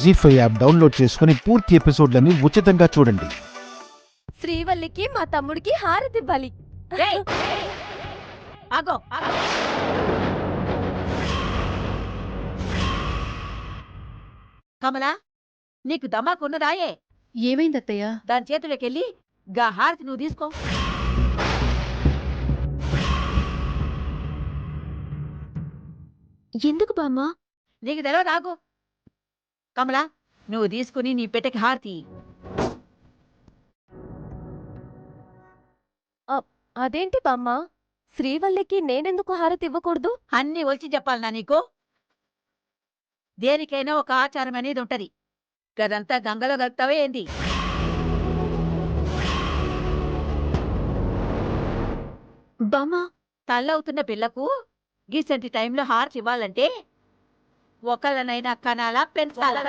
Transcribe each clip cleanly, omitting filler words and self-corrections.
జీ5 app download చేసుకుని పూర్తి ఎపిసోడ్లని ఉచితంగా చూడండి. శ్రీవల్లికి మా తమ్ముడికి హారతివ్వాలి. కమలా, నీకు దమాకున్నదాయే? ఏమైందత్తయ్య? దాని చేతులకెళ్ళి గా హారతి నువ్వు తీసుకో. ఎందుకు బామ్మా? నీకు తెలియదు, ఆగు. కమలా, నువ్వు తీసుకుని నీ పెట్టెకి హారతి. అదేంటి బామ్మా, శ్రీవల్లికి నేనెందుకు హారతి ఇవ్వకూడదు? అన్నీ వచ్చి చెప్పాలనా నీకు? దేనికైనా ఒక ఆచారం అనేది ఉంటది. గదంతా గంగలో కలుపుతావే ఏంది? బామ్మా, తల్లవుతున్న పిల్లకు గీసంటి టైంలో హారతి ఇవ్వాలంటే ఒకళ్ళనైనా కనాలా పెంచాలా?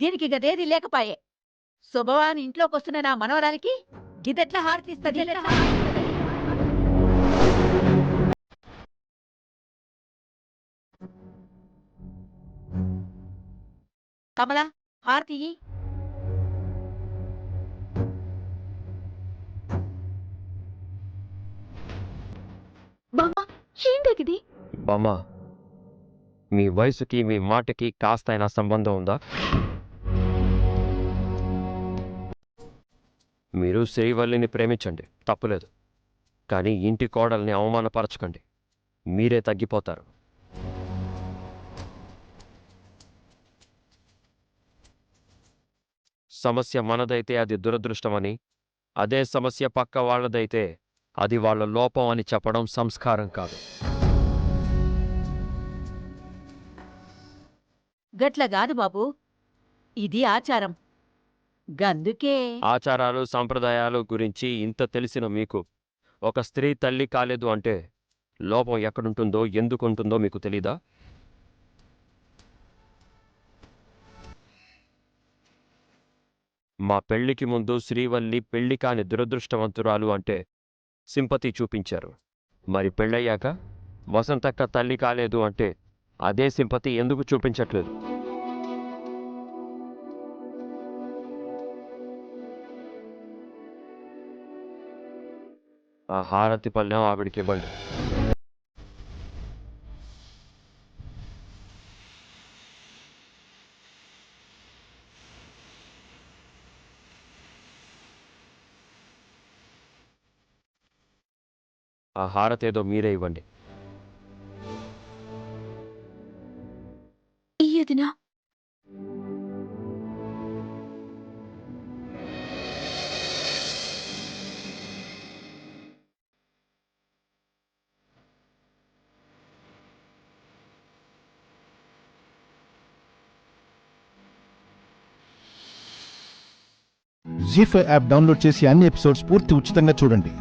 దీనికి గదేది లేకపాయే. శుభవాని ఇంట్లోకి వస్తున్న నా మనవరాలికి గిదెట్లా హారతిస్తుంది? కమలా, హారతి ఇయ్యి. బామ్మా, ఏంటది? బామ్మ, మీ వయసుకి మీ మాటకి కాస్తైనా సంబంధం ఉందా? మీరు శ్రీవల్లిని ప్రేమించండి, తప్పులేదు. కానీ ఇంటి కోడల్ని అవమానపరచకండి, మీరే తగ్గిపోతారు. సమస్య మనదైతే అది దురదృష్టమని, అదే సమస్య పక్క వాళ్ళదైతే అది వాళ్ళ లోపం అని చెప్పడం సంస్కారం కాదు. గట్ల కాదు బాబు, ఇది ఆచారం. గందుకే ఆచారాలు సంప్రదాయాలు గురించి ఇంత తెలిసిన మీకు ఒక స్త్రీ తల్లి కాలేదు అంటే లోపం ఎక్కడుంటుందో ఎందుకుంటుందో మీకు తెలీదా? మా పెళ్లికి ముందు శ్రీవల్లి పెళ్లి కాని దురదృష్టవంతురాలు అంటే సింపతి చూపించారు. మరి పెళ్ళయ్యాక వసంతక్క తల్లి కాలేదు అంటే అదే సింపతి ఎందుకు చూపించట్లేదు? ఆ హారతి పళ్ళెం ఆవిడికి ఇవ్వండి. ఆ హారతి ఏదో మీరే ఇవ్వండి. ఇయ్యదినా? జీ5 యాప్ డౌన్లోడ్ చేసి అన్ని ఎపిసోడ్స్ పూర్తి ఉచితంగా చూడండి.